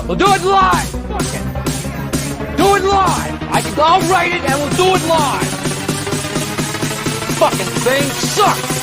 We'll do it live. Fuck it. Do it live. I'll write it and we'll do it live. Fucking thing sucks.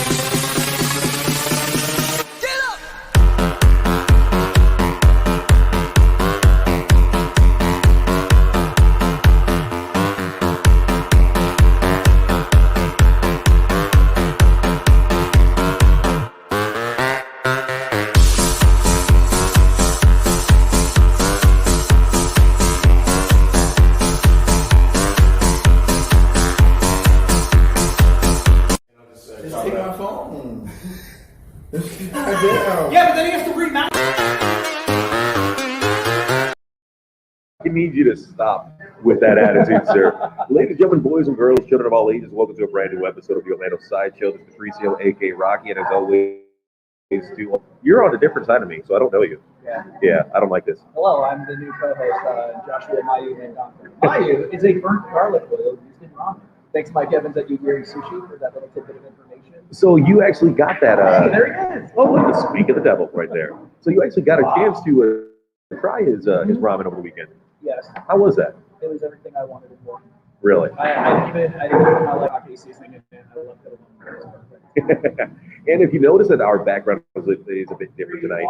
Yeah, but then he has to remount. I need you to stop with that attitude, sir. Ladies and gentlemen, boys and girls, children of all ages, welcome to a brand new episode of the Orlando Sideshow. This is Patricio, aka Rocky, and as always, you're on a different side of me, so I don't know you. Yeah, I don't like this. Hello, I'm the new co-host, Joshua Mayu and Doctor. Mayu is a burnt garlic oil used in ramen. Thanks, Mike Evans at Yugiri Sushi, for that little tidbit of information. So you actually got that. Hey, there he is. Oh, look at the speak of the devil right there. So you actually got a chance to try his ramen over the weekend. Yes. How was that? It was everything I wanted it for. Really? I didn't give my life hockey seasoning in it. I loved it. And if you notice that our background is a bit different tonight,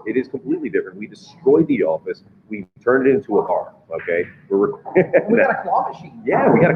it is completely different. We destroyed the office. We turned it into a bar. Okay, We got a claw machine. Yeah, we got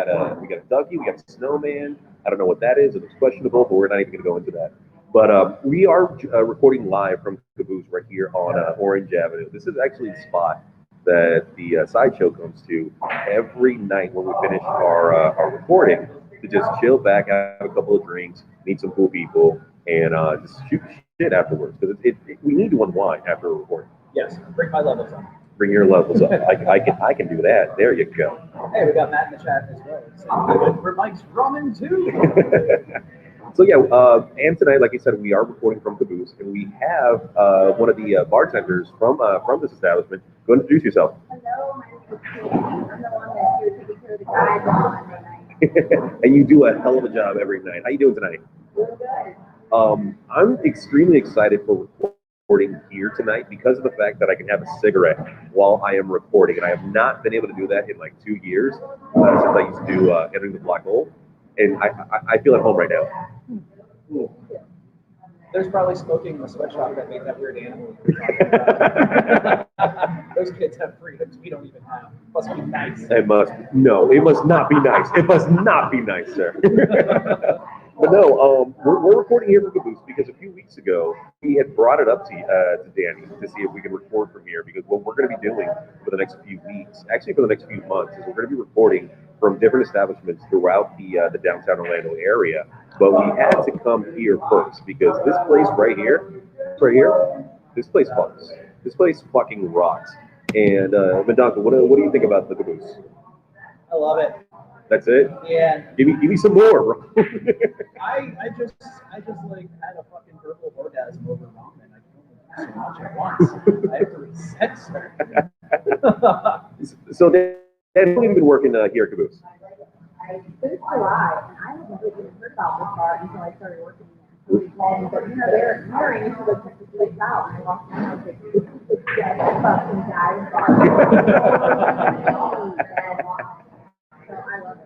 a ducky. We got a snowman. I don't know what that is. It looks questionable, but we're not even going to go into that. But we are recording live from Caboose right here on Orange Avenue. This is actually the spot that the sideshow comes to every night when we finish our recording, to just chill back, have a couple of drinks, meet some cool people, and just shoot shit afterwards. Because we need to unwind after a recording. Yes, bring my levels up. Bring your levels up. I can do that. There you go. Hey, we got Matt in the chat as well. For Mike's ramen too. So yeah, and tonight, like I said, we are recording from Caboose, and we have one of the bartenders from this establishment. Go and introduce yourself. Hello, my name is Katie. I'm the one that's here taking care of the guys on Monday night. And you do a hell of a job every night. How you doing tonight? Doing good. I'm extremely excited for recording here tonight because of the fact that I can have a cigarette while I am recording, and I have not been able to do that in like 2 years since I used to do Entering the Black Hole, and I feel at home right now. There's probably smoking in the sweatshop that made that weird animal. Those kids have freedoms we don't even have. Must be nice. It must not be nice. It must not be nice, sir. But no, we're recording here from Caboose because a few weeks ago we had brought it up to Danny to see if we could record from here, because what we're going to be doing for the next few weeks, actually for the next few months, is we're going to be recording from different establishments throughout the downtown Orlando area. But we had to come here first because this place right here, this place fucks. This place fucking rocks. And Madonka, what do you think about the Caboose? I love it. That's it? Yeah. Give me some more, bro. I just like had a fucking verbal orgasm over ramen. I can only do so much at once. I have to reset, sir. So Dan, how long have you been working here at Caboose? Since July, and I haven't really even heard about this bar until I started working there. So we called and said, they're hiring, you should go check this place out. And I walked in and I was like, this is the best fucking dive bar. So I love it.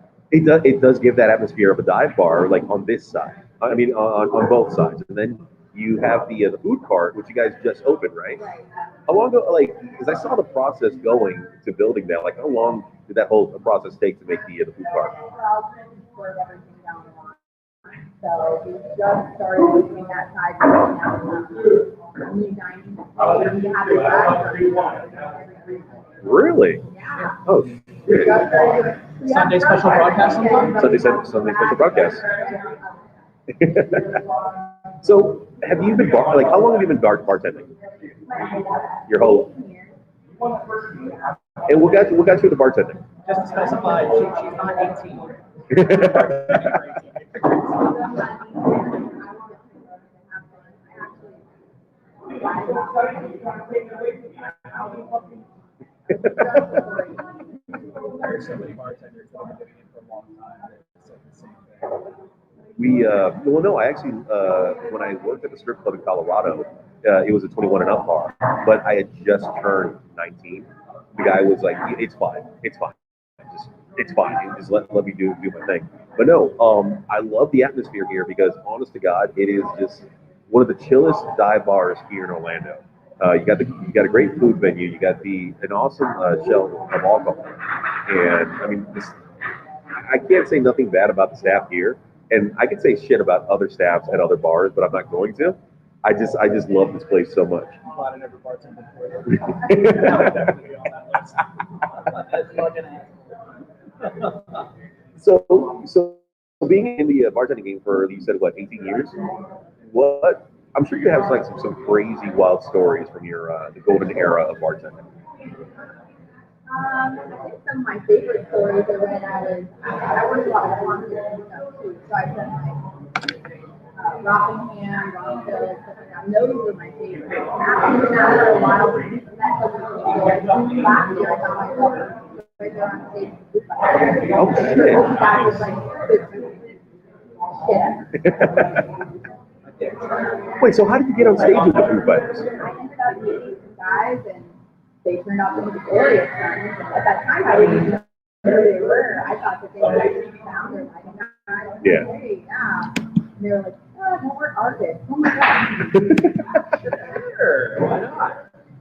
It does give that atmosphere of a dive bar, like on this side. I mean, on both sides. And then you have the food cart, which you guys just opened, right? Right. How long ago, like, because I saw the process going to building that. Like, how long did that whole process take to make the food cart? Well, we poured everything down the line. So we just started looking at side now new dining. We have it every Really? Yeah. Oh, shit. Sunday special broadcast sometime? Sunday special broadcast. So, have you been like? How long have you been bartending? Your whole. And what got you into bartending? Just to specify, she's not 18. There's so many bartenders that have been doing it for a long time. It's like the same thing. I actually, when I worked at the strip club in Colorado, it was a 21 and up bar, but I had just turned 19. The guy was like, "It's fine, it's fine, it's fine. Just let me do my thing." But no, I love the atmosphere here because, honest to God, it is just one of the chillest dive bars here in Orlando. You got a great food venue. You got an awesome shelf of alcohol, and I mean, I can't say nothing bad about the staff here, and I can say shit about other staffs at other bars, but I'm not going to. I just love this place so much. I'm glad I never bartended for you. Definitely on that list. That's fucking So being in the bartending game for, you said, what, 18 years? What? I'm sure you have like some crazy wild stories from your the golden era of bartending. I think some of my favorite stories are when I worked a lot of concerts and stuff too. So I've done like Rockingham, Rockville, stuff like that. Those were my favorites. And after that, for a while, last year I got my order right there on stage. Oh shit! That was like shit. Wait, so how did you get on stage with the Foo Fighters? I ended up meeting some guys and they turned out to be glorious friends. At that time, I didn't even know who they were. I thought that they were like founders. Yeah. Hey, yeah. And they were like, oh, no, we're artists. Oh my God. Sure, why not?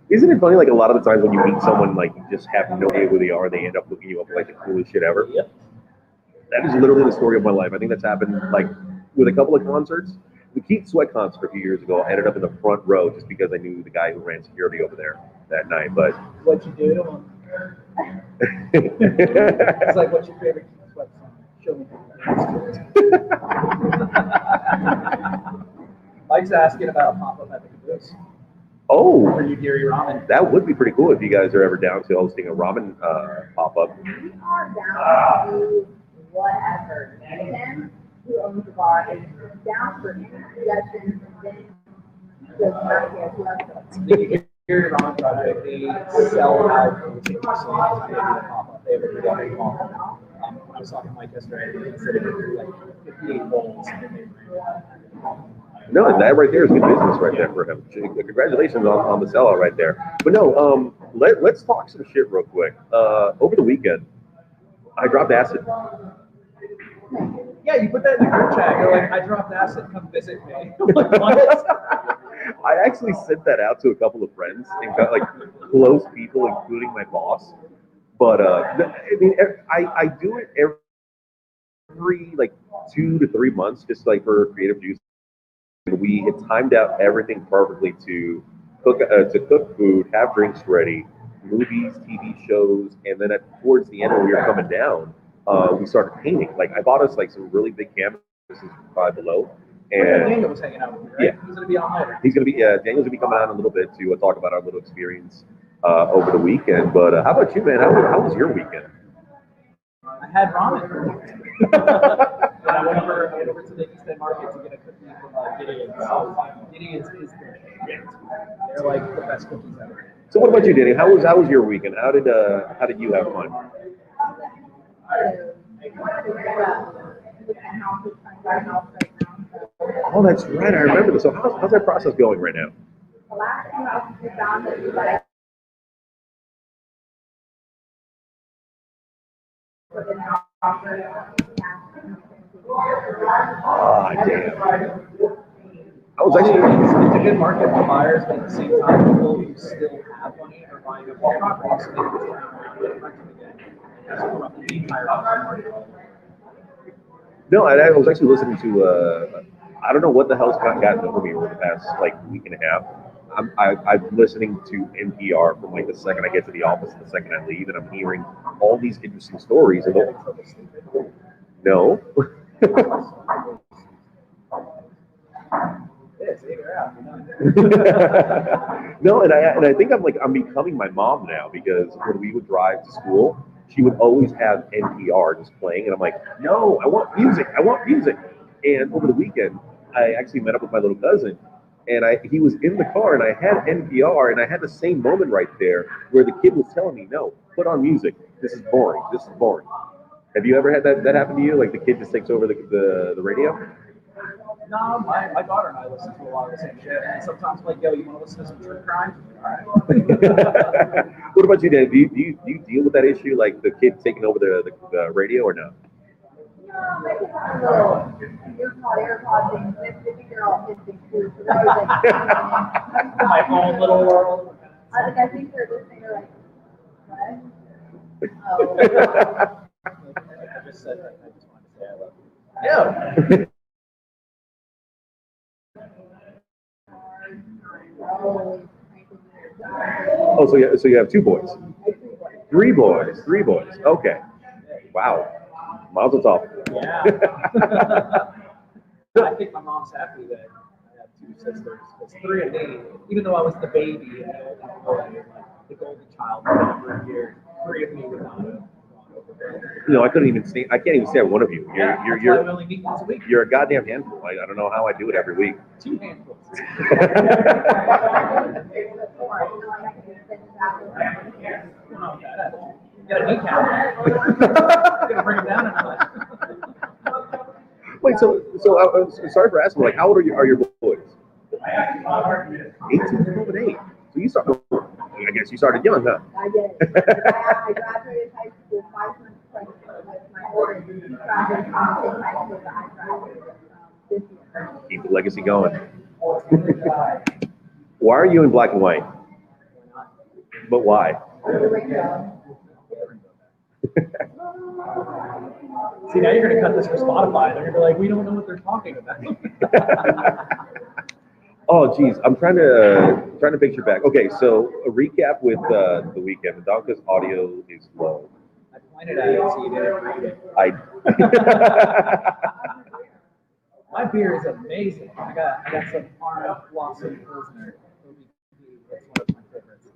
Isn't it funny, like a lot of the times when you meet someone, like you just have no idea who they are, they end up looking you up like the coolest shit ever? Yep. That is literally the story of my life. I think that's happened like with a couple of concerts. The Keith Sweat concert a few years ago, I ended up in the front row just because I knew the guy who ran security over there that night. But What'd you do to him? It's like, what's your favorite Keith Sweat song? Show me. Mike's asking about a pop-up at the Caboose. Oh, For you, Gary Ramen. that would be pretty cool if you guys are ever down to hosting a ramen pop-up. We are down to do whatever. Tim, who owns the bar, is down for suggestions and things. Does not care who else does. The Gary Ramen project, they sell out for the same facilities they do the pop-up. They have a pretty pop-up. When I was talking to Mike yesterday, he said it was like 58 bowls. And they No, that right there is good business right there for him. Congratulations on the sellout right there. But no, let's talk some shit real quick. Over the weekend, I dropped acid. Yeah, you put that in the group chat. You're like, I dropped acid, come visit me. I'm like, what? I actually sent that out to a couple of friends and got like close people, including my boss. But I mean, I do it every like 2 to 3 months, just like for creative juice. We had timed out everything perfectly to cook food, have drinks ready, movies, TV shows, and then towards the end when we were coming down, we started painting. Like I bought us like some really big canvases from Five Below, and Daniel was hanging out with me, right? Yeah. He's going to be on later. he's gonna be Daniel's gonna be coming on in a little bit to talk about our little experience over the weekend. But how about you, man? How was your weekend? I had ramen. And I went over to the East End Market to get a cookie from Gideon's. Gideon's is the shit. They're like the best cookies ever. So what about you, Danny? How was your weekend? How did you have fun? Oh, that's right. I remember this. So how's that process going right now? The last few houses we found that we liked put in an offer. Ah, damn. I was actually. It's a good market for buyers, but at the same time, people who still have money are buying up all properties. So they can just rent them again. That's corrupting the entire market. No, I was actually listening to. I don't know what the hell's gotten over me over the past like week and a half. I'm listening to NPR from like the second I get to the office and the second I leave, and I'm hearing all these interesting stories. And no. No, and I think I'm becoming my mom now because when we would drive to school, she would always have NPR just playing, and I'm like, no, I want music. And over the weekend, I actually met up with my little cousin, and he was in the car, and I had NPR, and I had the same moment right there where the kid was telling me, no, put on music. This is boring. Have you ever had that happen to you? Like the kid just takes over the radio? No, my daughter and I listen to a lot of the same shit. And sometimes I'm like, yo, you want to listen to some true crime? All right. What about you, Dan? Do you deal with that issue, like the kid taking over the radio, or no? No, my kids have little AirPod things. They think they're all Disney too. So they're always like, My own little world. I think they're listening. They're like, what? Oh. I just said that. I just wanted to say I love you. Yeah. Oh, so you have 2 boys, 3 boys, 3 boys. Okay, wow, Mazel tov. Yeah. I think my mom's happy that I have 2 sisters. There's 3 of me. Even though I was the baby and the golden child for a number of years, 3 of me would not have gone over there. I couldn't even stand. I can't even stand one of you. We only meet once a week. You're a goddamn handful. I don't know how I do it every week. 2 handfuls. You got a kneecap. You're gonna bring him down another. Wait, so sorry for asking. Like, how old are your boys? 18, 12, and 8. So you started. I guess you started young, huh? I did. I graduated high school 5 months pregnant with my oldest. He graduated from the same high school that I graduated this year. Keep the legacy going. Why are you in black and white? But why? See, now you're gonna cut this for Spotify. They're gonna be like, we don't know what they're talking about. Oh, geez, I'm trying to picture back. Okay, so a recap with the weekend. Madonka's audio is low. I pointed at it so you didn't read it. My beer is amazing. I got some Orange Blossom Pilsner. That's one of my favorites.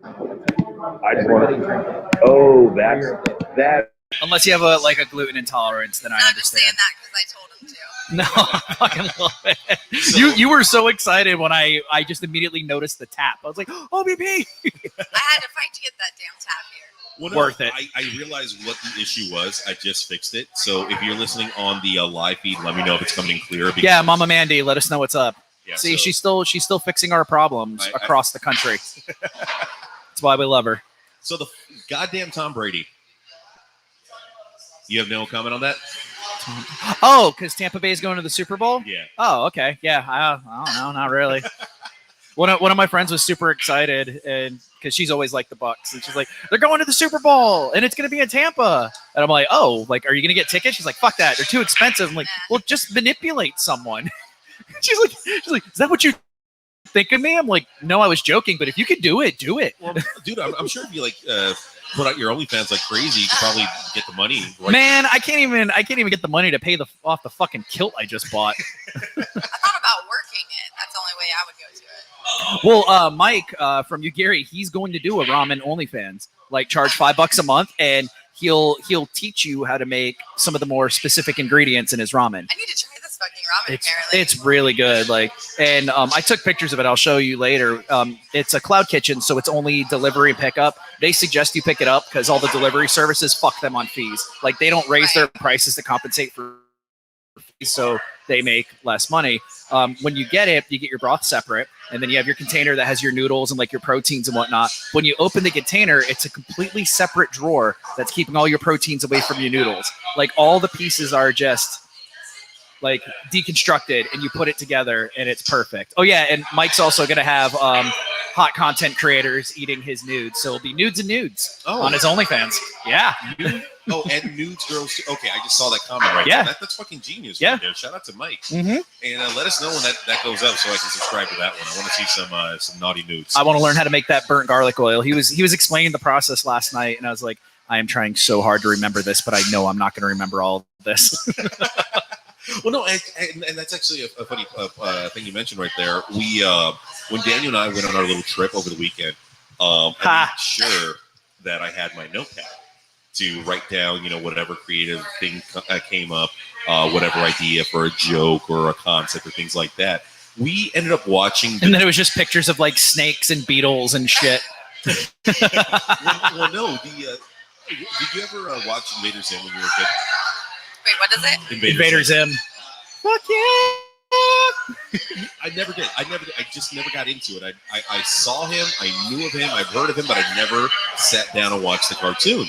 I just want to. Oh, that. Unless you have a gluten intolerance, then I I'm understand. just saying that because I told him to. No, I fucking love it. You were so excited when I just immediately noticed the tap. I was like, oh, BP. I had to fight to get that damn tap here. Well, Worth it. I realized what the issue was. I just fixed it. So if you're listening on the live feed, let me know if it's coming in clear. Yeah, Mama Mandy, let us know what's up. Yeah, See, so, she's still fixing our problems across the country. That's why we love her. So the goddamn Tom Brady. You have no comment on that? Oh, because Tampa Bay is going to the Super Bowl? Yeah. Oh, okay. Yeah, I don't know, not really. One of my friends was super excited, and because she's always like the Bucks, and she's like, they're going to the Super Bowl, and it's going to be in Tampa. And I'm like, oh, are you going to get tickets? She's like, fuck that, they're too expensive. I'm like, well, just manipulate someone. She's like, is that what you think of me? I'm like, no, I was joking, but if you could do it, do it. Well, dude, I'm sure if you put out your OnlyFans like crazy, you could probably get the money. Right. Man, I can't even get the money to pay off the fucking kilt I just bought. I thought about working it. That's the only way I would go to it. Well, Mike from Gary, he's going to do a ramen OnlyFans. Charge $5 a month, and he'll teach you how to make some of the more specific ingredients in his ramen. I need to try this fucking ramen. Apparently, It's really good. And I took pictures of it. I'll show you later. It's a cloud kitchen, so it's only delivery and pickup. They suggest you pick it up because all the delivery services fuck them on fees. They don't raise their prices to compensate for fees, so they make less money. When you get it, you get your broth separate, and then you have your container that has your noodles and your proteins and whatnot. When you open the container, it's a completely separate drawer that's keeping all your proteins away from your noodles. All the pieces are just deconstructed, and you put it together, and it's perfect. Oh yeah, and Mike's also going to have hot content creators eating his nudes, so it'll be nudes and nudes on his OnlyFans. Yeah. Oh, and nudes girls too. Okay, I just saw that comment right Yeah. there. That's fucking genius. Yeah. Right there. Shout out to Mike. Mm-hmm. And let us know when that goes up so I can subscribe to that one. I want to see some naughty nudes. I want to learn how to make that burnt garlic oil. He was explaining the process last night, and I was like, I am trying so hard to remember this, but I know I'm not going to remember all of this. Well, no, and that's actually a funny thing you mentioned right there. We when Daniel and I went on our little trip over the weekend, I made sure that I had my notepad to write down, whatever creative thing came up, whatever idea for a joke or a concept or things like that. We ended up watching, and then it was just pictures of snakes and beetles and shit. well, no, did you ever watch Invader Zim when you were a kid? Wait, what is it? Invader Zim. Fuck yeah! I never did. I just never got into it. I saw him. I knew of him. I've heard of him, but I never sat down and watched the cartoon.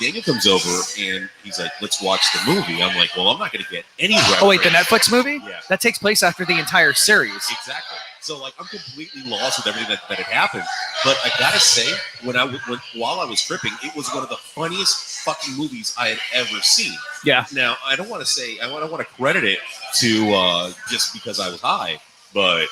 Daniel comes over and he's like, "Let's watch the movie." I'm like, "Well, I'm not going to get any reference." Oh wait, the Netflix movie? Yeah. That takes place after the entire series. Exactly. So like, I'm completely lost with everything that had happened. But I gotta say, while I was tripping, it was one of the funniest fucking movies I had ever seen. Yeah. Now I don't want to say I don't want to credit it to just because I was high, but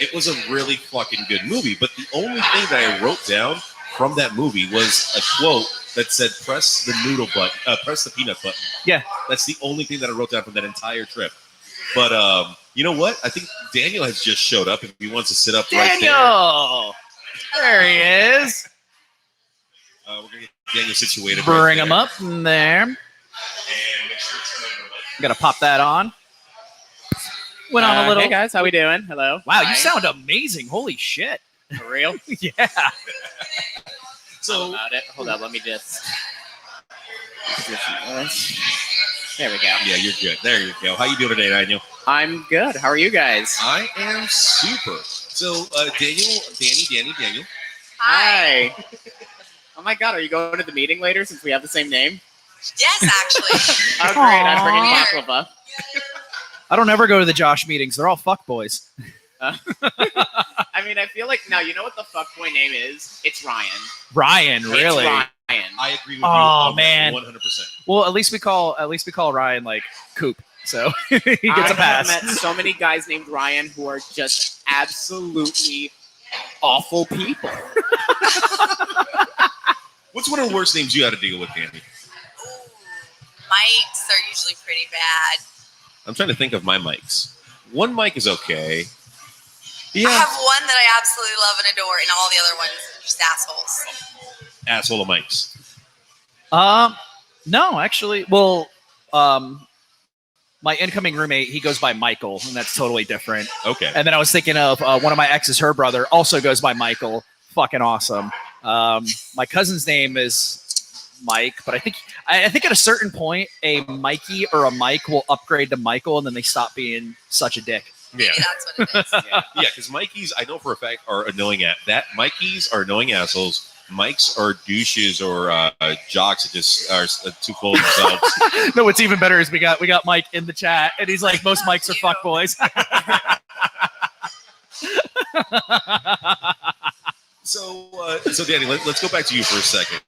it was a really fucking good movie. But the only thing that I wrote down from that movie was a quote that said, "Press the noodle button, press the peanut button." Yeah. That's the only thing that I wrote down from that entire trip. But you know what? I think Daniel has just showed up. If he wants to sit up right Daniel! There he is. there, we're gonna get Daniel situated. Bring right him up in there. Gotta pop that on. Went on a little. Hey guys, how we doing? Hello. Wow, Hi. you sound amazing. Holy shit. For real? Yeah. How So about it? Hold on, let me just position this. There we go. yeah, you're good. There you go. How you doing today, Daniel? I'm good. How are you guys? I am super. So Daniel. Hi. Oh my god, are you going to the meeting later since we have the same name? Yes, actually. Oh great, I'm bringing Aw. baklava. I don't ever go to the Josh meetings. They're all fuck boys. I mean, I feel like now you know what the fuckboy name is? It's Ryan. Ryan, really? It's Ryan. I agree with you. Oh, man. 100%. Well, at least we call Ryan like Coop. So he gets a I have pass. met so many guys named Ryan who are just absolutely awful people. What's one of the worst names you had to deal with, Danny? Ooh, mics are usually pretty bad. I'm trying to think of my mics. One mic is okay. I have one that I absolutely love and adore, and all the other ones are just assholes. Asshole of mics. No, actually, well, my incoming roommate, he goes by Michael, and that's totally different. Okay. And then I was thinking of one of my exes, her brother, also goes by Michael. Fucking awesome. My cousin's name is Mike, but I think at a certain point, a Mikey or a Mike will upgrade to Michael, and then they stop being such a dick. Yeah. Maybe that's what it is. Yeah, because Mikeys, I know for a fact, are annoying Mikeys are annoying assholes. Mikes are douches or jocks that just are too full of themselves. No, what's even better is we got Mike in the chat, and he's like, most Mikes are fuck boys. So Danny, let's go back to you for a second.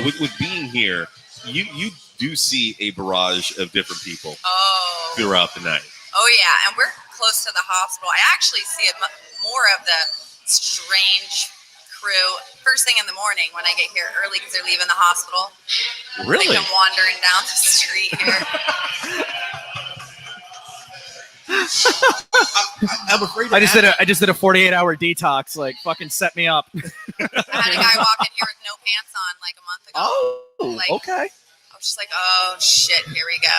With being here, you do see a barrage of different people Oh. throughout the night. Oh, yeah. And we're close to the hospital. I actually see more of the strange crew first thing in the morning when I get here early because they're leaving the hospital. Really? Like I'm wandering down the street here. I'm afraid. I just did a 48-hour detox. Like, fucking set me up. I had a guy walk in here with no pants on like a month ago. Oh, Like, okay. I was just like, oh shit, here we go.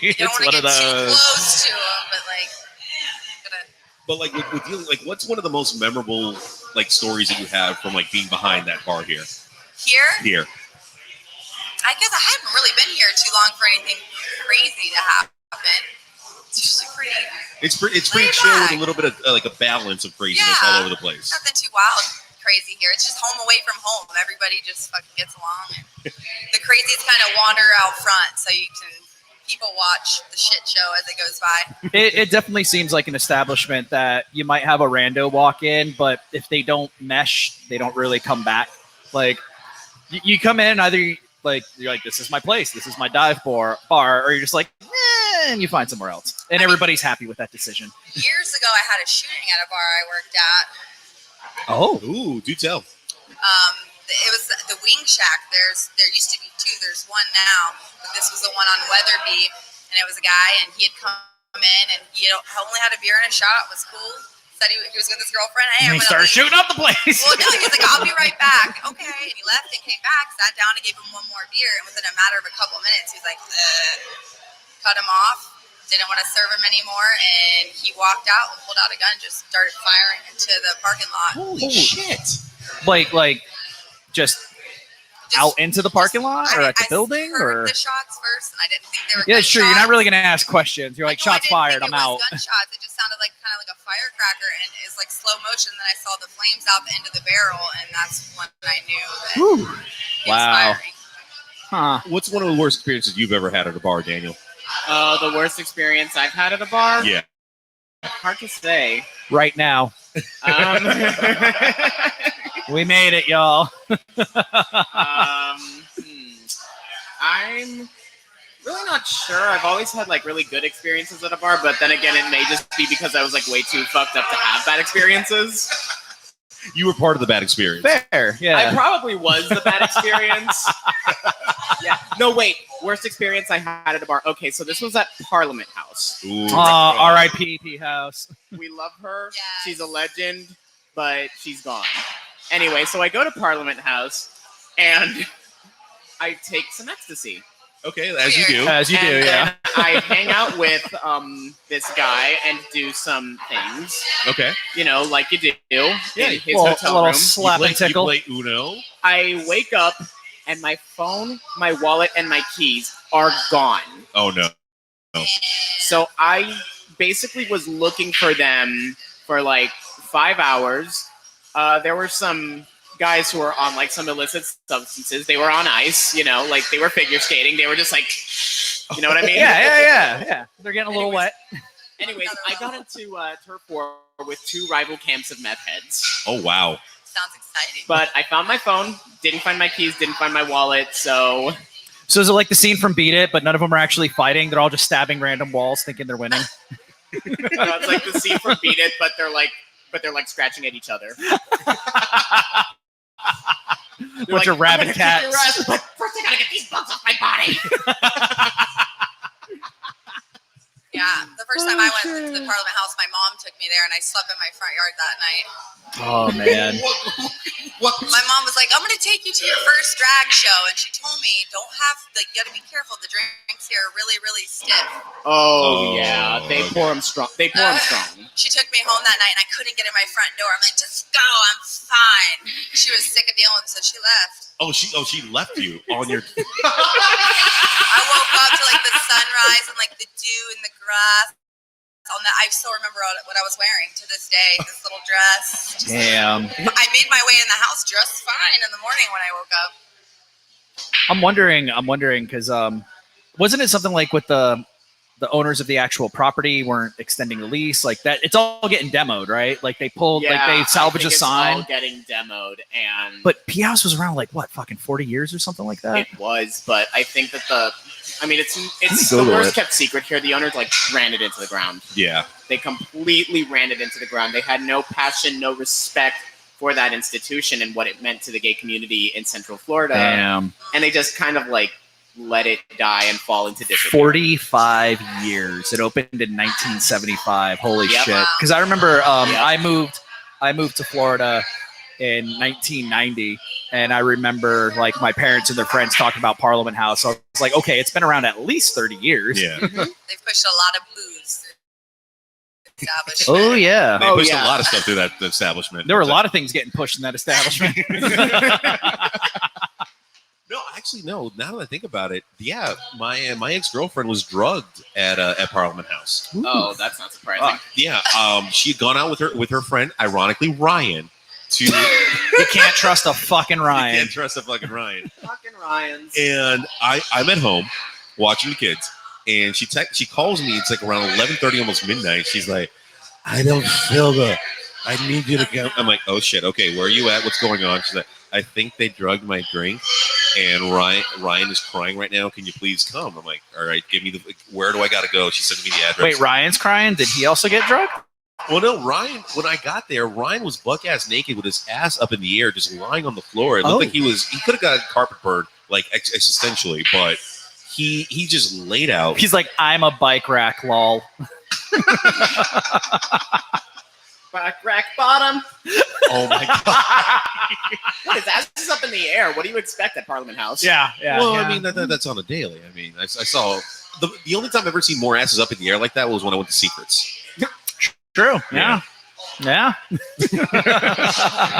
You don't It's want one to of get too those. close to him, but like, gotta. But like with dealing, like, what's one of the most memorable like stories that you have from like being behind that bar here? Here, I guess I haven't really been here too long for anything crazy to happen. It's usually pretty. It's pretty Laid chill with back. a little bit of like a balance of craziness Yeah. all over the place. Nothing too wild, crazy here. It's just home away from home. Everybody just fucking gets along. The crazies kind of wander out front, so you can people watch the shit show as it goes by. It definitely seems like an establishment that you might have a rando walk in, but if they don't mesh, they don't really come back. Like, you come in, either you're like, this is my place, this is my dive bar, or you're just like, and you find somewhere else. And everybody's happy with that decision. Years ago, I had a shooting at a bar I worked at. Oh. Ooh, do tell. It was the Wing Shack. There used to be two. There's one now, but this was the one on Weatherby, and it was a guy, and he had come in, and he only had a beer and a shot. It was cool. Said he was with his girlfriend. Hey, And I'm he gonna started leave. shooting up the place. Well, no, he was like, I'll be right back. Okay. And he left and came back, sat down and gave him one more beer. And within a matter of a couple of minutes, he was like, cut him off. Didn't want to serve him anymore. And he walked out and pulled out a gun and just started firing into the parking lot. Holy shit! like just out into the parking lot or at the I building heard or? the shots first, and I didn't think they were. Yeah, sure. You're not gunshots. really gonna ask questions. You're like, No, I shots didn't fired. think I'm it out. was gunshots. It just sounded like kind of like a firecracker, and it's like slow motion. Then I saw the flames out the end of the barrel, and that's when I knew that Whew. it was Wow. firing. Huh. What's one of the worst experiences you've ever had at a bar, Daniel? The worst experience I've had at a bar? Yeah. Hard to say. Right now, Um, we made it, y'all. I'm really not sure. I've always had like really good experiences at a bar, but then again, it may just be because I was like way too fucked up to have bad experiences. You were part of the bad experience. Fair. Yeah. I probably was the bad experience. Yeah. No, wait. Worst experience I had at a bar. Okay, so this was at Parliament House. Ooh. R.I.P. P House. We love her. Yes. She's a legend, but she's gone. Anyway, so I go to Parliament House and I take some ecstasy. Okay, as you do. As you do, And yeah. then I hang out with this guy and do some things, Okay. you know, like you do in his Well, a hotel little room. slap and tickle. You play Uno. I wake up and my phone, my wallet, and my keys are gone. Oh, no. So I basically was looking for them for like 5 hours. There were some guys who were on like some illicit substances. They were on ice, you know, like they were figure skating. They were just like, you know what I mean? Yeah. They're getting a little wet. Anyways, I got into turf war with 2 rival camps of meth heads. Oh, wow. Sounds exciting. But I found my phone, didn't find my keys, didn't find my wallet. So So is it like the scene from Beat It, but none of them are actually fighting? They're all just stabbing random walls, thinking they're winning. it's like the scene from Beat It, but they're like scratching at each other. Bunch of rabid cats. But first, I gotta get these bugs off my body. Yeah, the first time I went to the Parliament House, my mom took me there, and I slept in my front yard that night. Oh, man. What? My mom was like, "I'm going to take you to your first drag show," and she told me, "Don't have you got to be careful. The drinks here are really, really stiff." Oh yeah, they pour them strong. They pour them strong. She took me home that night, and I couldn't get in my front door. I'm like, "Just go. I'm fine." She was sick of dealing with it, so she left. She left you on your. I woke up to like the sunrise and like the dew in the grass. On that, I still remember what I was wearing to this day. This little dress. Damn. I made my way in the house just fine in the morning when I woke up. I'm wondering, because wasn't it something like with the owners of the actual property weren't extending the lease like that? It's all getting demoed, right? Like they pulled, like they salvaged a sign. It's all getting demoed, and But P House was around like what, fucking 40 years or something like that. it was. But I think that it's the Google worst it. kept secret here. The owners like ran it into the ground. Yeah. They completely ran it into the ground. They had no passion, no respect for that institution and what it meant to the gay community in Central Florida. Damn. And they just kind of like let it die and fall into disrepair. 45 years. It opened in 1975. Holy Yep. shit! Because I remember Yep. I moved to Florida in 1990, and I remember like my parents and their friends talking about Parliament House. So I was like, okay, it's been around at least 30 years. Yeah. They've pushed a lot of booze through the establishment. Oh yeah. They Oh, pushed yeah. a lot of stuff through that establishment. There were a lot of things getting pushed in that establishment. No, actually, no. Now that I think about it, yeah, my ex-girlfriend was drugged at Parliament House. Oh, that's not surprising. Yeah, she had gone out with her friend, ironically Ryan. To You can't trust a fucking You Ryan. can't trust a fucking Ryan. Fucking Ryans. And I'm at home watching the kids, and she calls me. It's like around 11:30, almost midnight. She's like, "I don't feel good. I need you to come." I'm like, "Oh shit, okay, where are you at? What's going on?" She's like, "I think they drugged my drink, and Ryan is crying right now. Can you please come?" I'm like, "All right, give me where do I gotta go?" She sent me the address. Wait, Ryan's crying? Did he also get drugged? Well, no, Ryan. When I got there, Ryan was buck ass naked with his ass up in the air, just lying on the floor. It looked like he could have got carpet burn, like existentially, but he just laid out. He's like, I'm a bike rack, lol. Back rack bottom. Oh my god! What is that? This is up in the air. What do you expect at Parliament House? Yeah. Well, I mean that's on a daily. I mean, I saw the only time I've ever seen more asses up in the air like that was when I went to Secrets. True. Yeah. But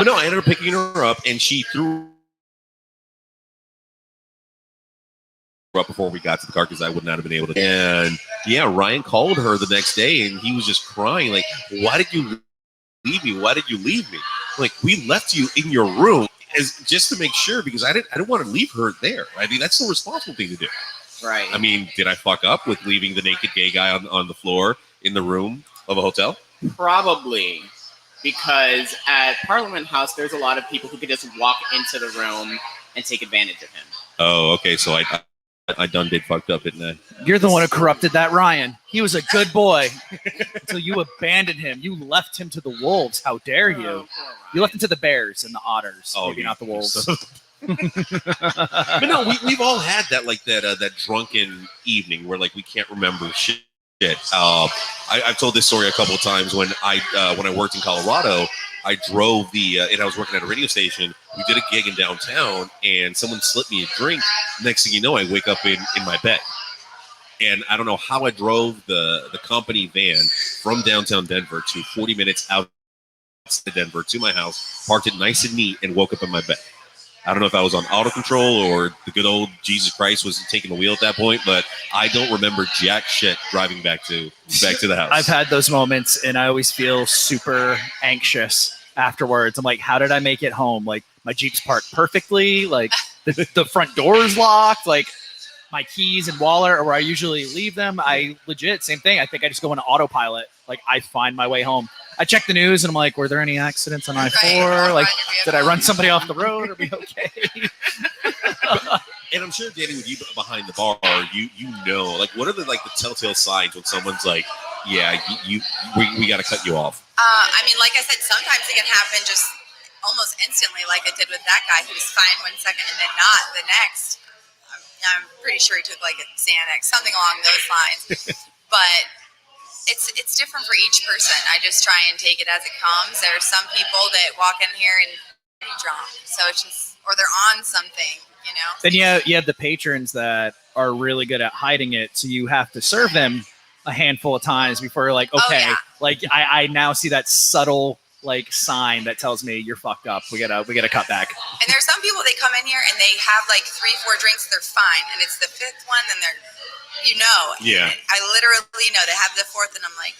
no, I ended up picking her up, and she threw up before we got to the car because I would not have been able to. And yeah, Ryan called her the next day and he was just crying, like, why did you leave me? Why did you leave me? Like, we left you in your room just to make sure because I didn't want to leave her there. I mean, that's the responsible thing to do. Right. I mean, did I fuck up with leaving the naked gay guy on the floor in the room of a hotel? Probably. Because at Parliament House, there's a lot of people who could just walk into the room and take advantage of him. Oh, okay. So I done did fucked up, didn't I? You're the one who corrupted that Ryan. He was a good boy until you abandoned him. You left him to the wolves. How dare you? You left him to the bears and the otters. Oh, maybe not the wolves. But no, we've all had that, like that drunken evening where like we can't remember shit. I've told this story a couple of times when I worked in Colorado. I drove and I was working at a radio station. We did a gig in downtown, and someone slipped me a drink. Next thing you know, I wake up in my bed. And I don't know how I drove the company van from downtown Denver to 40 minutes out to Denver to my house, parked it nice and neat, and woke up in my bed. I don't know if I was on auto control or the good old Jesus Christ was taking the wheel at that point, but I don't remember jack shit driving back to the house. I've had those moments, and I always feel super anxious afterwards. I'm like, how did I make it home? Like, my Jeep's parked perfectly. Like, the front door is locked. Like, my keys and wallet are where I usually leave them. I legit, same thing. I think I just go into autopilot. Like, I find my way home. I check the news, and I'm like, were there any accidents on I-4? Like, did I run somebody off the road? Are we okay? And I'm sure, Danny, with you behind the bar, you know, like, what are the telltale signs when someone's like, yeah, we got to cut you off? I mean, like I said, sometimes it can happen just almost instantly, like it did with that guy. He was fine one second and then not the next. I'm pretty sure he took like a Xanax, something along those lines. But it's different for each person. I just try and take it as it comes. There are some people that walk in here and be drunk, so it's just, or they're on something, you know. Then you have the patrons that are really good at hiding it, so you have to serve them a handful of times before you're like, okay, like I now see that subtle like sign that tells me you're fucked up. We gotta cut back. And there's some people, they come in here and they have like 3-4 drinks, they're fine, and it's the 5th one, and they're, you know, yeah. I literally know they have the 4th, and I'm like,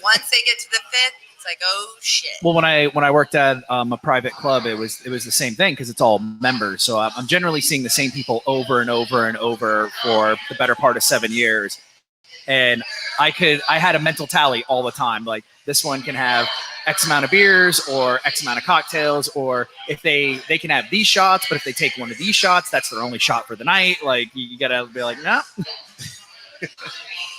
once they get to the 5th, it's like, oh shit. Well, when I worked at a private club, it was the same thing because it's all members. So I'm generally seeing the same people over and over and over for the better part of 7 years. And I had a mental tally all the time. Like, this one can have X amount of beers or X amount of cocktails, or if they can have these shots, but if they take one of these shots, that's their only shot for the night. Like, you gotta be like, no.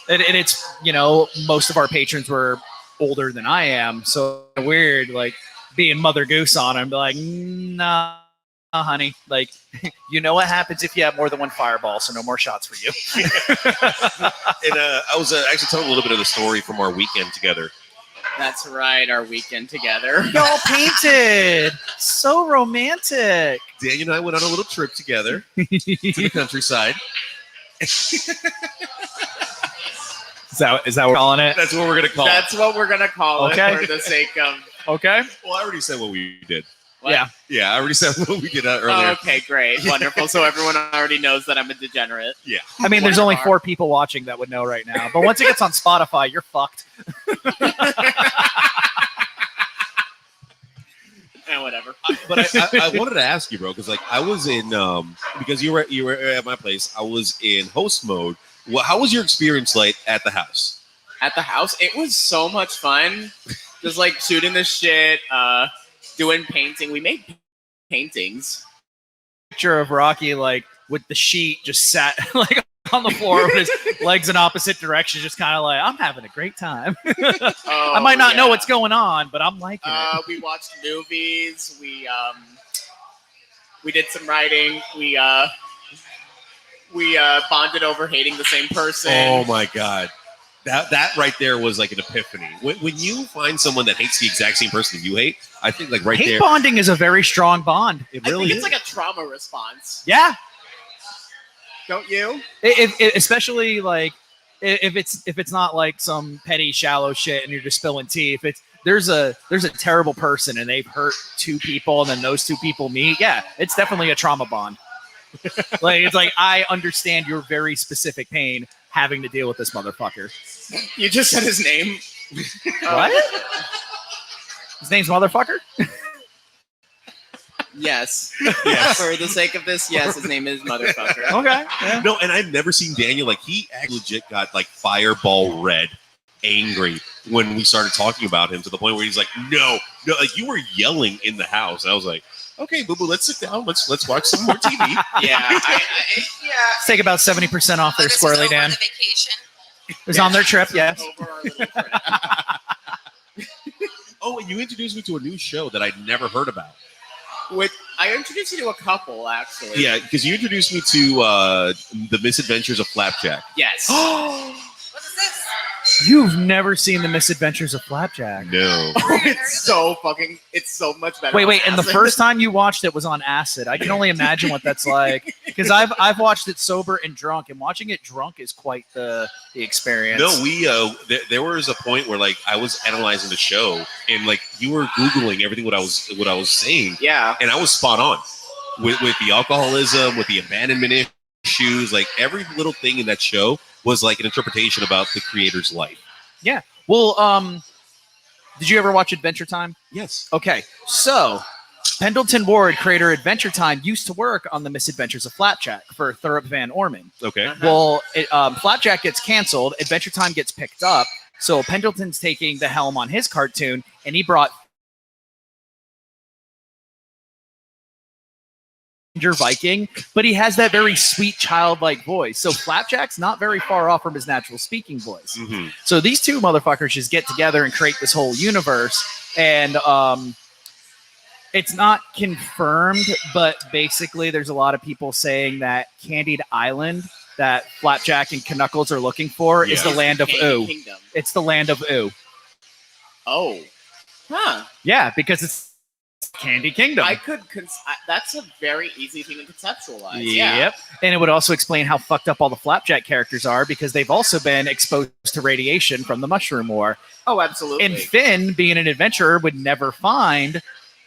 and it's, you know, most of our patrons were older than I am, so weird, like being Mother Goose on them. Be like, nah, honey, like, you know what happens if you have more than one fireball, so no more shots for you. And I was actually telling a little bit of the story from our weekend together. That's right, our weekend together. Y'all painted. So romantic. Daniel and I went on a little trip together to the countryside. Is that what we're calling it? That's what we're going to call it. That's what we're going to call it for the sake of... Okay. Well, I already said what we did. What? Yeah. Yeah, I already said what we did earlier. Oh, okay, great. Wonderful. So everyone already knows that I'm a degenerate. Yeah. I mean, there's only 4 people watching that would know right now. But once it gets on Spotify, you're fucked. And whatever. But I wanted to ask you, bro, because like I was in because you were at my place. I was in host mode. How was your experience like at the house? At the house, it was so much fun. Just like shooting the shit, doing painting. We made paintings. Picture of Rocky like with the sheet just sat like on the floor with his legs in opposite directions, just kind of like, I'm having a great time. I might not know what's going on, but I'm liking it. We watched movies. We did some writing. We bonded over hating the same person. Oh my god, that right there was like an epiphany. When you find someone that hates the exact same person that you hate, I think like right hate there, bonding is a very strong bond. It really I think is. it's like a trauma response. Yeah. Don't you? Especially like if it's not like some petty shallow shit and you're just spilling tea. If it's there's a terrible person and they've hurt 2 people and then those 2 people meet, yeah, it's definitely a trauma bond. Like it's like I understand your very specific pain having to deal with this motherfucker. You just said his name. What? His name's motherfucker? Yes. Yes. For the sake of this, yes, his name is motherfucker. Okay. Yeah. No, and I've never seen Daniel like he actually legit got like fireball red, angry when we started talking about him to the point where he's like, no, like you were yelling in the house. And I was like, okay, boo boo, let's sit down, let's watch some more TV. Yeah. Let's take about 70% off their this was squirrely, over Dan. the vacation. It was on their trip, yes. Over our little trip. Oh, and you introduced me to a new show that I'd never heard about. I introduced you to a couple, actually. Yeah, because you introduced me to the Misadventures of Flapjack. Yes. What is this? You've never seen The Misadventures of Flapjack. No. It's so much better. Wait, on and the acid. first time you watched it was on acid. I can only imagine what that's like because I've watched it sober and drunk, and watching it drunk is quite the experience. No, we there was a point where like I was analyzing the show and like you were Googling everything what I was saying. Yeah. And I was spot on with the alcoholism, with the abandonment issues, like every little thing in that show was like an interpretation about the creator's life. Yeah. Well, did you ever watch Adventure Time? Yes. Okay, so Pendleton Ward, creator of Adventure Time, used to work on The Misadventures of Flapjack for Thurup Van Orman. Okay. Well, Flapjack gets canceled, Adventure Time gets picked up, so Pendleton's taking the helm on his cartoon, and he brought Viking, but he has that very sweet childlike voice. So Flapjack's not very far off from his natural speaking voice. Mm-hmm. So these two motherfuckers just get together and create this whole universe. And it's not confirmed, but basically there's a lot of people saying that Candied Island that Flapjack and Knuckles are looking for is the land of Candy Ooh. Kingdom. It's the land of Ooh. Oh. Huh. Yeah, because it's Candy Kingdom. That's a very easy thing to conceptualize. Yeah. Yep. And it would also explain how fucked up all the Flapjack characters are because they've also been exposed to radiation from the Mushroom War. Oh, absolutely. And Finn, being an adventurer, would never find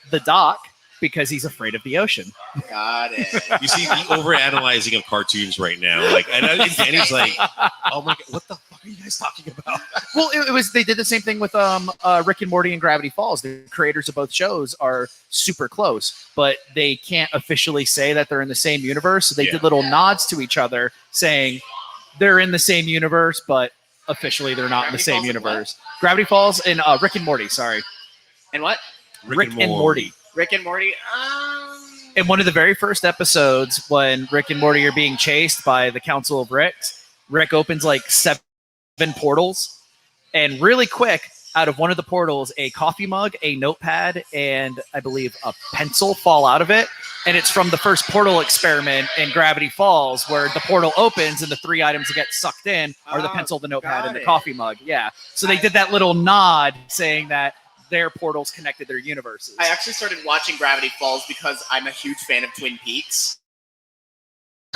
the dock because he's afraid of the ocean. Got it. You see the overanalyzing of cartoons right now. Like, and Danny's like, oh my god, what the fuck are you guys talking about? Well, it was they did the same thing with Rick and Morty and Gravity Falls. The creators of both shows are super close, but they can't officially say that they're in the same universe. So they did little nods to each other saying they're in the same universe, but officially they're not in the same universe. Gravity Falls and Rick and Morty, sorry. And what? Rick and Morty. Rick and Morty? In one of the very first episodes, when Rick and Morty are being chased by the Council of Ricks, Rick opens like 7 portals, and really quick, out of one of the portals, a coffee mug, a notepad, and I believe a pencil fall out of it. And it's from the first portal experiment in Gravity Falls, where the portal opens and the 3 items that get sucked in are the pencil, the notepad, and the coffee mug. Yeah. So they did that little nod saying that their portals connected their universes. I actually started watching Gravity Falls because I'm a huge fan of Twin Peaks.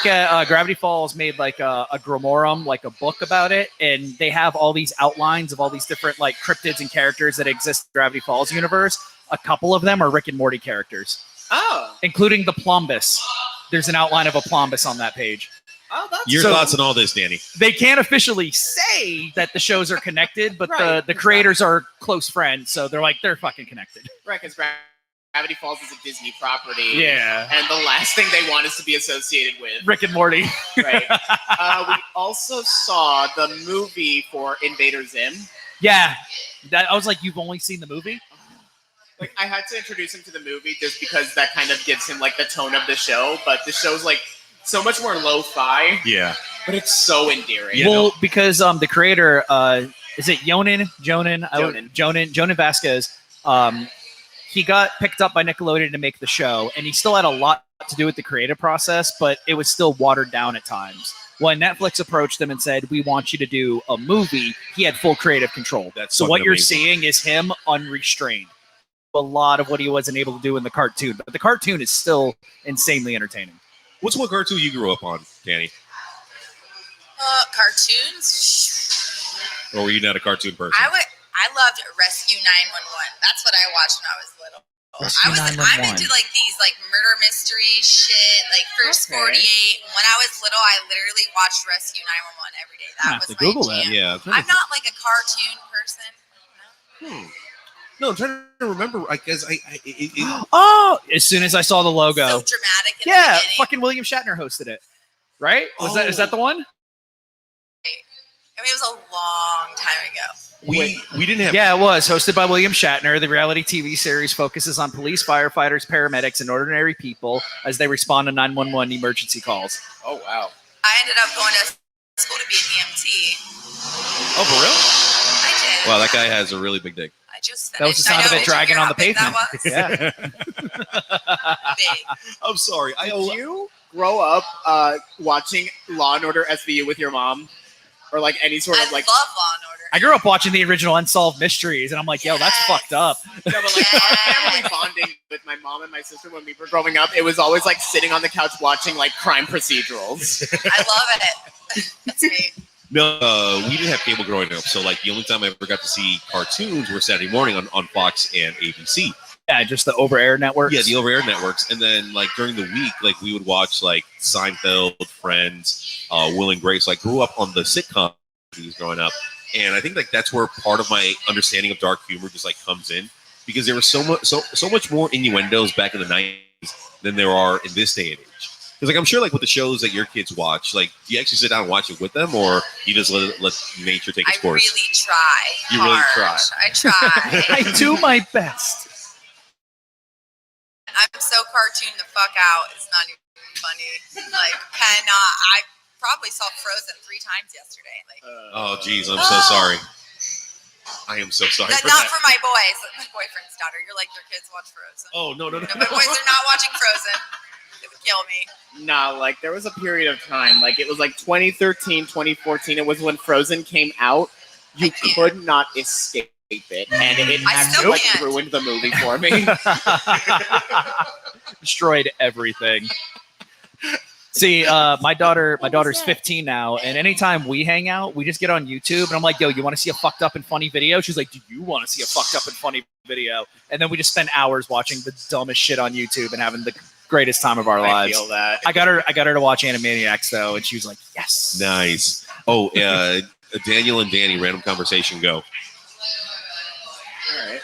Gravity Falls made like a grimorum, like a book about it, and they have all these outlines of all these different like cryptids and characters that exist in Gravity Falls universe. A couple of them are Rick and Morty characters. Oh. Including the Plombus. There's an outline of a Plombus on that page. Oh, that's Your thoughts on all this, Danny? They can't officially say that the shows are connected, but Right, the creators are close friends, so they're like, they're fucking connected. right, because Gravity Falls is a Disney property. Yeah. And the last thing they want is to be associated with. Rick and Morty. Right. We also saw the movie for Invader Zim. Yeah. I was like, you've only seen the movie? Like, I had to introduce him to the movie just because that kind of gives him like the tone of the show, but the show's like so much more lo-fi, Yeah. but it's so endearing. Yeah, Well, because the creator, is it Jonan Vasquez? He got picked up by Nickelodeon to make the show, and he still had a lot to do with the creative process, but it was still watered down at times. When Netflix approached him and said, "We want you to do a movie," he had full creative control. That's so fucking what you're amazing. seeing is him unrestrained. A lot of what he wasn't able to do in the cartoon, but the cartoon is still insanely entertaining. What's one cartoon you grew up on, Danny? Cartoons. Or were you not a cartoon person? I loved Rescue 911. That's what I watched when I was little. Rescue I'm 911. into like these like murder mystery shit, like First Okay. 48. When I was little, I literally watched Rescue 911 every day. That I have was to my Google that. jam. Yeah. I'm not like a cartoon person. No, I'm trying to remember. I guess Oh, as soon as I saw the logo. So dramatic. In the Yeah, beginning. fucking William Shatner hosted it. Right? Is that the one? I mean, it was a long time ago. we didn't have. Yeah, it was hosted by William Shatner. The reality TV series focuses on police, firefighters, paramedics, and ordinary people as they respond to 911 emergency calls. Oh wow. I ended up going to school to be an EMT. Oh, for real? I did. Wow, that guy has a really big dick. I just That was finished. the sound I of know. it Did you dragging hear on how the big pavement. That was? Yeah. Big. I'm sorry. Did you grow up watching Law and Order SVU with your mom, or like any sort I of like? love Law and Order. I grew up watching the original Unsolved Mysteries, and I'm like, yo, that's Yes. fucked up. No, but like our family bonding with my mom and my sister when we were growing up, it was always like sitting on the couch watching like crime procedurals. I love it. That's me. No, we didn't have cable growing up, so like the only time I ever got to see cartoons were Saturday morning on Fox and ABC. Yeah, just the over-air networks. Yeah, the over-air networks, and then like during the week, like we would watch like Seinfeld, Friends, Will and Grace. Like grew up on the sitcom growing up, and I think like that's where part of my understanding of dark humor just like comes in, because there was so much more innuendos back in the 90s than there are in this day and age. Because like I'm sure like with the shows that your kids watch, like do you actually sit down and watch it with them, or you just let nature take its I course? really try. You really hard. I try. I do my best. I'm so cartoon the fuck out. It's not even funny. Like, I probably saw Frozen 3 times yesterday. Like, Oh, geez, I'm so sorry. I am so sorry for not that. for my boys. My boyfriend's daughter. You're like, your kids watch Frozen. Oh no. No, my boys are not watching Frozen. It would kill me. Nah, like there was a period of time, like it was like 2013, 2014. It was when Frozen came out. You could not escape it, and it I still like can't. ruined the movie for me. Destroyed everything. See, my daughter's 15 now, and anytime we hang out, we just get on YouTube, and I'm like, yo, you want to see a fucked up and funny video? She's like, do you want to see a fucked up and funny video? And then we just spend hours watching the dumbest shit on YouTube and having the greatest time of our I lives. feel that. I got her to watch Animaniacs though, and she was like, yes. Nice. Oh, Daniel and Danny, random conversation. Go. All right.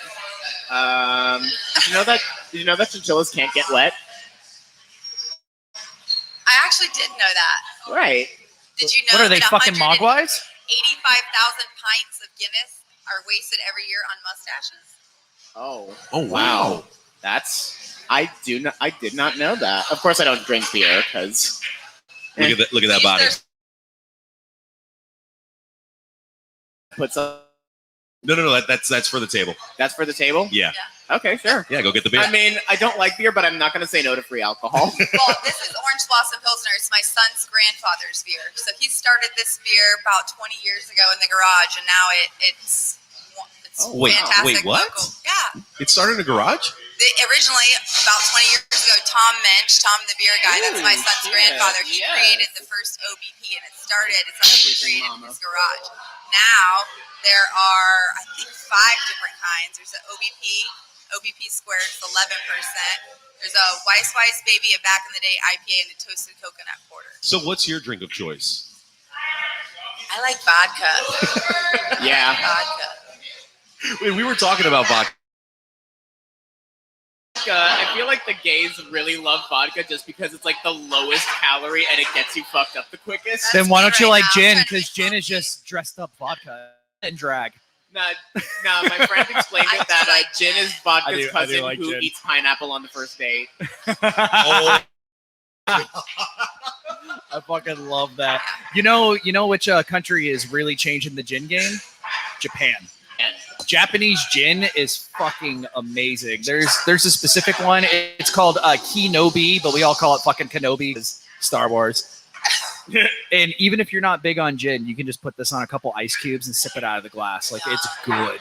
Did you know that chinchillas can't get wet? I actually did know that. Right. Did you know What are they, that fucking mogwais? 85,000 pints of Guinness are wasted every year on mustaches? Oh. Oh, wow. I did not know that. Of course, I don't drink beer because. Look at that body. Puts up. No. That's for the table. That's for the table. Yeah. Okay, sure. Yeah. Go get the beer. I mean, I don't like beer, but I'm not going to say no to free alcohol. Well, this is Orange Blossom Pilsner. It's my son's grandfather's beer. So he started this beer about 20 years ago in the garage, and now it's Wait, fantastic. what? Local. Yeah. It started in a garage. Originally, about 20 years ago, Tom the beer guy, that's my son's Ooh, grandfather, he yes. created the first OBP, and it's Everything, created in mama. his garage. Now, there are, I think, 5 different kinds. There's an OBP squared, it's 11%. There's a Weiss Baby, a back in the day IPA, and a toasted coconut porter. So, what's your drink of choice? I like vodka. Yeah. Vodka. We were talking about vodka. I feel like the gays really love vodka just because it's like the lowest calorie and it gets you fucked up the quickest. Then why don't you Right like now, gin? I'm trying to Because be gin is funky. just dressed up vodka and drag. Nah, my friend explained I it that do like gin is I vodka's do cousin like who gin. eats pineapple on the first date. Oh, I fucking love that. You know which country is really changing the gin game? Japan. And Japanese gin is fucking amazing. There's a specific one. It's called Kenobi, but we all call it fucking Kenobi because Star Wars. And even if you're not big on gin, you can just put this on a couple ice cubes and sip it out of the glass. Like, it's good.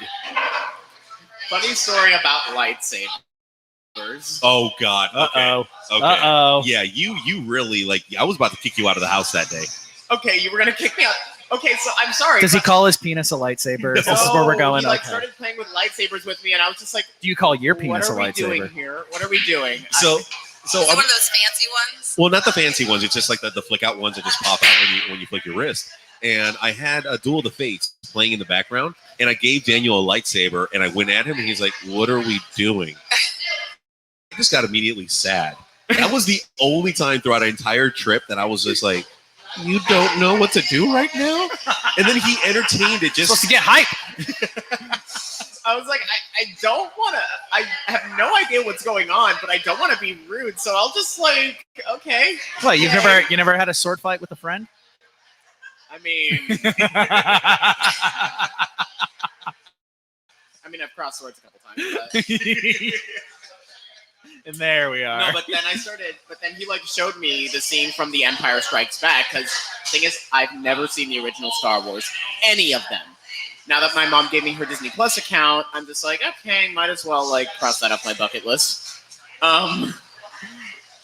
funny story about lightsabers. oh God. Okay. Uh-oh. Okay. Uh-oh. Yeah, you really like. I was about to kick you out of the house that day. Okay, you were gonna kick me out. Okay, so I'm sorry. Does he but- call his penis a lightsaber? This is where we're No, going. He like Okay. started playing with lightsabers with me, and I was just like, Do you call your "What penis are a we doing lightsaber? here? What are we doing?" So So Is it I'm- one of those fancy ones? well, not the fancy ones. It's just like the flick out ones that just pop out when you flick your wrist. And I had a Duel of the Fates playing in the background, and I gave Daniel a lightsaber, and I went at him, and he's like, "What are we doing?" I just got immediately sad. That was the only time throughout our entire trip that I was just like, "You don't know what to do right now?" And then he entertained it just Supposed to get hype. I was like, I don't want to. I have no idea what's going on, but I don't want to be rude, so I'll just like, okay. What, you okay. never had a sword fight with a friend? I mean, I've crossed swords a couple times. But. And there we are. No, but then he like showed me the scene from The Empire Strikes Back, because the thing is, I've never seen the original Star Wars, any of them. Now that my mom gave me her Disney Plus account, I'm just like, okay, might as well like cross that off my bucket list.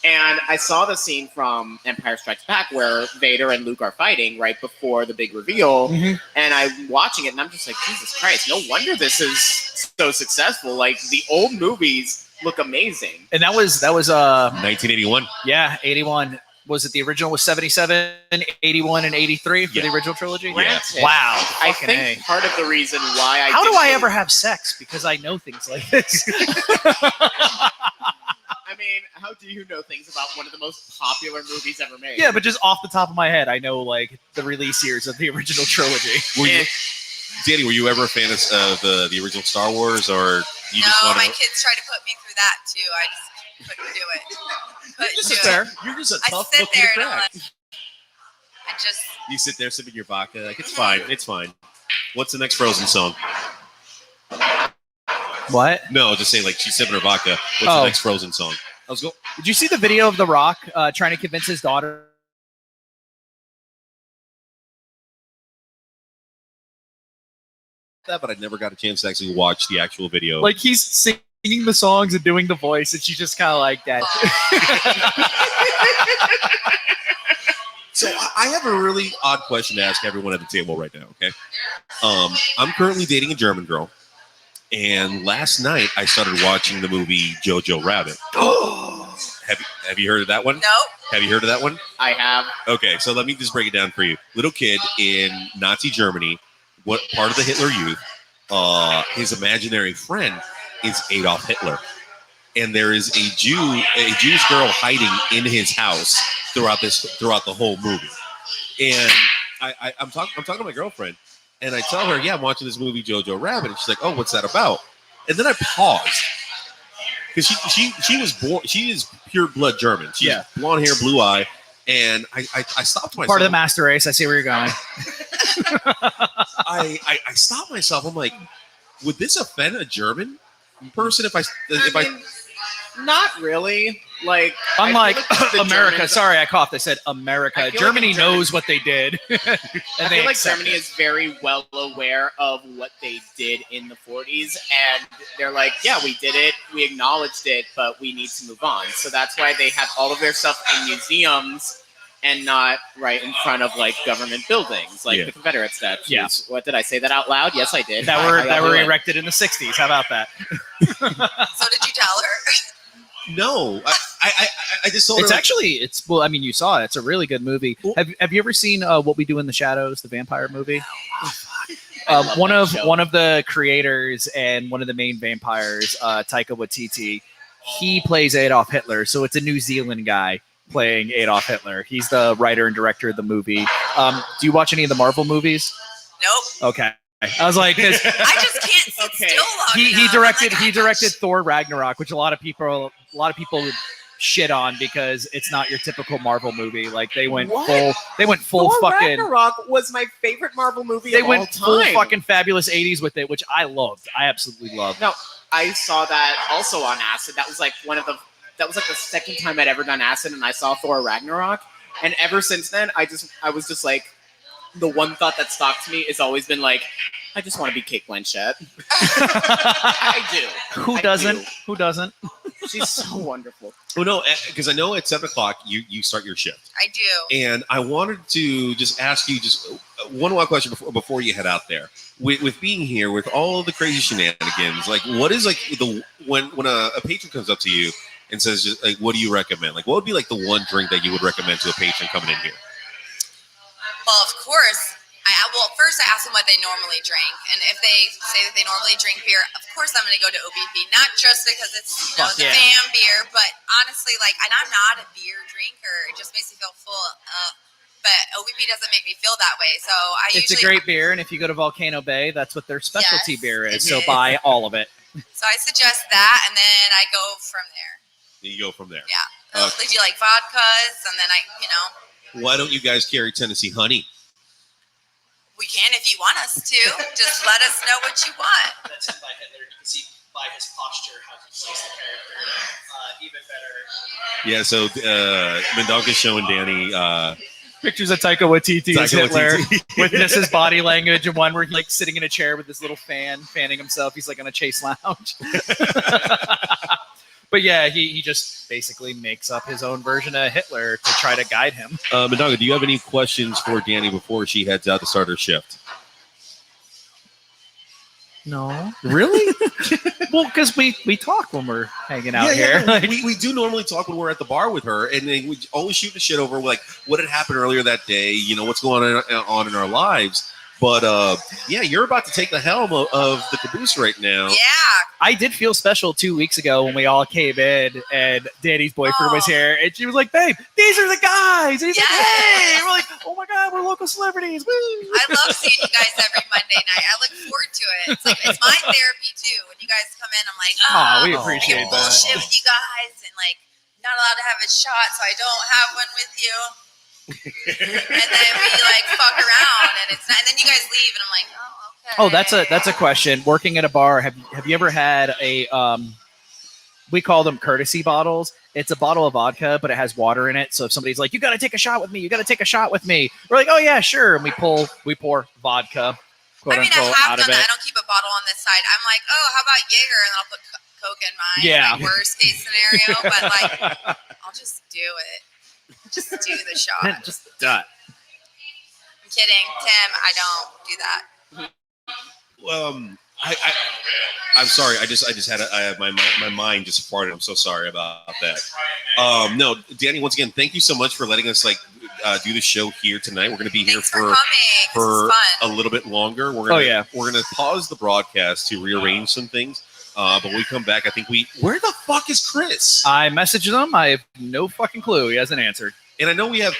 And I saw the scene from Empire Strikes Back where Vader and Luke are fighting right before the big reveal, and I'm watching it and I'm just like, Jesus Christ, no wonder this is so successful. Like the old movies look amazing. And that was 1981. yeah, 81. Was it the original was 77, 81, and 83 for the original trilogy? Yeah. Wow. I fucking think A. part of the reason why I How do didn't I really- ever have sex? Because I know things like this. I mean, how do you know things about one of the most popular movies ever made? Yeah, but just off the top of my head, I know like the release years of the original trilogy. Danny, were you ever a fan of the original Star Wars, or you just No, want my to? kids tried to put me through that too. I just couldn't do it. Couldn't Just do sit it. there. You're just a I tough sit cookie there to and crack. I just You sit there sipping your vodka, like it's fine, it's fine. What's the next Frozen song? What? No, just say like she's sipping her vodka. What's Oh. the next Frozen song? I was going. Did you see the video of The Rock trying to convince his daughter? That, but I never got a chance to actually watch the actual video. Like he's singing the songs and doing the voice, and she's just kind of like that. So I have a really odd question to ask everyone at the table right now. Okay, I'm currently dating a German girl, and last night I started watching the movie Jojo Rabbit. Have you heard of that one? nope. Have you heard of that one? I have. Okay, so let me just break it down for you. Little kid in Nazi Germany, what part of the Hitler Youth? His imaginary friend is Adolf Hitler, and there is a Jewish girl hiding in his house throughout the whole movie. And I'm talking to my girlfriend, and I tell her, "Yeah, I'm watching this movie Jojo Rabbit," and she's like, "Oh, what's that about?" And then I paused because she was born. She is pure blood German. She's blonde hair, blue eye, and I stopped myself. Part of the master race. I see where you're going. I stopped myself. I'm like, would this offend a German person if I mean, not really. Like, I Unlike feel like the America. Germans- Sorry, I coughed. I said America. I feel like Germany in Germany- knows what they did. And I they feel like accept Germany it. is very well aware of what they did in the 40s, and they're like, yeah, we did it, we acknowledged it, but we need to move on. So that's why they have all of their stuff in museums and not right in front of like government buildings, like the Confederate statues. Yeah. What did I say that out loud? Yes, I did. that I'll were do it. erected in the 60s. How about that? So did you tell her? no, I just told It's her. actually well. I mean, you saw it. It's a really good movie. Have you ever seen What We Do in the Shadows, the vampire movie? One of the creators and one of the main vampires, Taika Waititi, he plays Adolf Hitler. So it's a New Zealand guy playing Adolf Hitler. He's the writer and director of the movie. Do you watch any of the Marvel movies? Nope. Okay. I was like, 'cause I just can't sit Okay. still long he enough. directed I'm like, he directed Thor Ragnarok, which a lot of people would shit on because it's not your typical Marvel movie. Like they went What? full Thor fucking Ragnarok was my favorite Marvel movie they of went all full time. fucking fabulous 80s with it, which I loved. I absolutely loved. No, I saw that also on acid. That was like the second time I'd ever done acid, and I saw Thor Ragnarok. And ever since then, I was just like, the one thought that stuck to me has always been like, I just want to be Kate Blanchett. I do. Who I doesn't? do. Who doesn't? She's so wonderful. Oh no, because I know at 7:00 you start your shift, I do. and I wanted to just ask you just one more question before you head out there. With being here, with all of the crazy shenanigans, like what is like when a patron comes up to you and says, just like, what do you recommend? Like, what would be like the one drink that you would recommend to a patron coming in here? Well, of course. First I ask them what they normally drink, and if they say that they normally drink beer, of course I'm going to go to OBP. Not just because it's the fam beer, but honestly, like, and I'm not a beer drinker. It just makes me feel full. But OBP doesn't make me feel that way. So It's a great beer, and if you go to Volcano Bay, that's what their specialty beer is. So buy all of it. So I suggest that, and then I go from there. You go from there. Yeah. They do like vodkas, and then Why don't you guys carry Tennessee honey? We can if you want us to. Just let us know what you want. That's him by Hitler. You can see by his posture how he plays the character even better. Yeah, so Mendonca's showing Danny pictures of Taika Waititi as Hitler Waititi. with Mrs. Body Language, and one where he's like sitting in a chair with this little fan fanning himself. He's like on a Chase Lounge. But yeah, he just basically makes up his own version of Hitler to try to guide him. Mendonca, do you have any questions for Danny before she heads out to start her shift? No. Really? Well, because we talk when we're hanging out here. Yeah. we do normally talk when we're at the bar with her, and then we always shoot the shit over like what had happened earlier that day, what's going on in our lives. But yeah, you're about to take the helm of the Caboose right now. Yeah. I did feel special 2 weeks ago when we all came in and Danny's boyfriend was here, and she was like, "Babe, these are the guys." And he's like, "Hey!" And we're like, "Oh my god, we're local celebrities!" Woo! I love seeing you guys every Monday night. I look forward to it. It's my therapy too. When you guys come in, I'm like, we appreciate I get bullshit with you guys, and like not allowed to have a shot, so I don't have one with you. And then we like fuck around, and and then you guys leave, and I'm like, oh, okay. Oh, that's a question. Working at a bar, have you ever had a we call them courtesy bottles. It's a bottle of vodka, but it has water in it. So if somebody's like, "You got to take a shot with me," we're like, "Oh yeah, sure." And we pour vodka, quote I unquote, have out of done that. it. I don't keep a bottle on this side. I'm like, oh, how about Jaeger? And then I'll put Coke in mine. Yeah. My worst case scenario, but like, I'll just do it. Just do the shot. Just done. I'm kidding, Tim. I don't do that. I'm sorry. I just had my mind just farted. I'm so sorry about that. No, Danny. Once again, thank you so much for letting us do the show here tonight. We're going to be here for a little bit longer. We're gonna pause the broadcast to rearrange some things. But when we come back, I think where the fuck is Chris? I messaged him. I have no fucking clue. He hasn't answered. And I know we have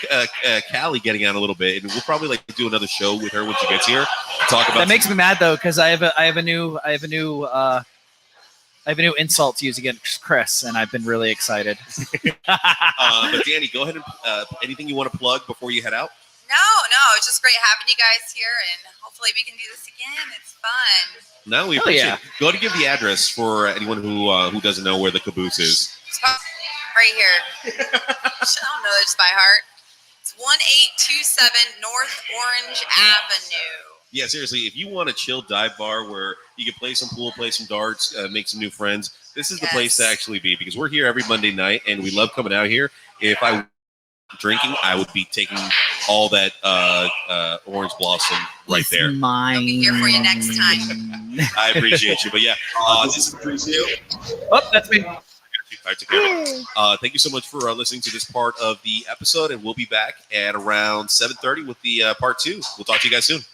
Callie getting on a little bit, and we'll probably do another show with her when she gets here. Talk about that makes me mad though, because I have a new insult to use against Chris, and I've been really excited. But Danny, go ahead and anything you want to plug before you head out? No, it's just great having you guys here, and hopefully we can do this again. It's fun. No, we appreciate it. Go to give the address for anyone who doesn't know where the Caboose is. It's right here. I don't know this by heart. It's 1827 North Orange Avenue. Yeah, seriously, if you want a chill dive bar where you can play some pool, play some darts, make some new friends, this is the place to actually be, because we're here every Monday night, and we love coming out here. If I were drinking, I would be taking all that orange blossom right there. I'll be here for you next time. I appreciate you. But yeah, this is Chris. Oh, that's me. Thank you so much for listening to this part of the episode, and we'll be back at around 7:30 with the part 2. We'll talk to you guys soon.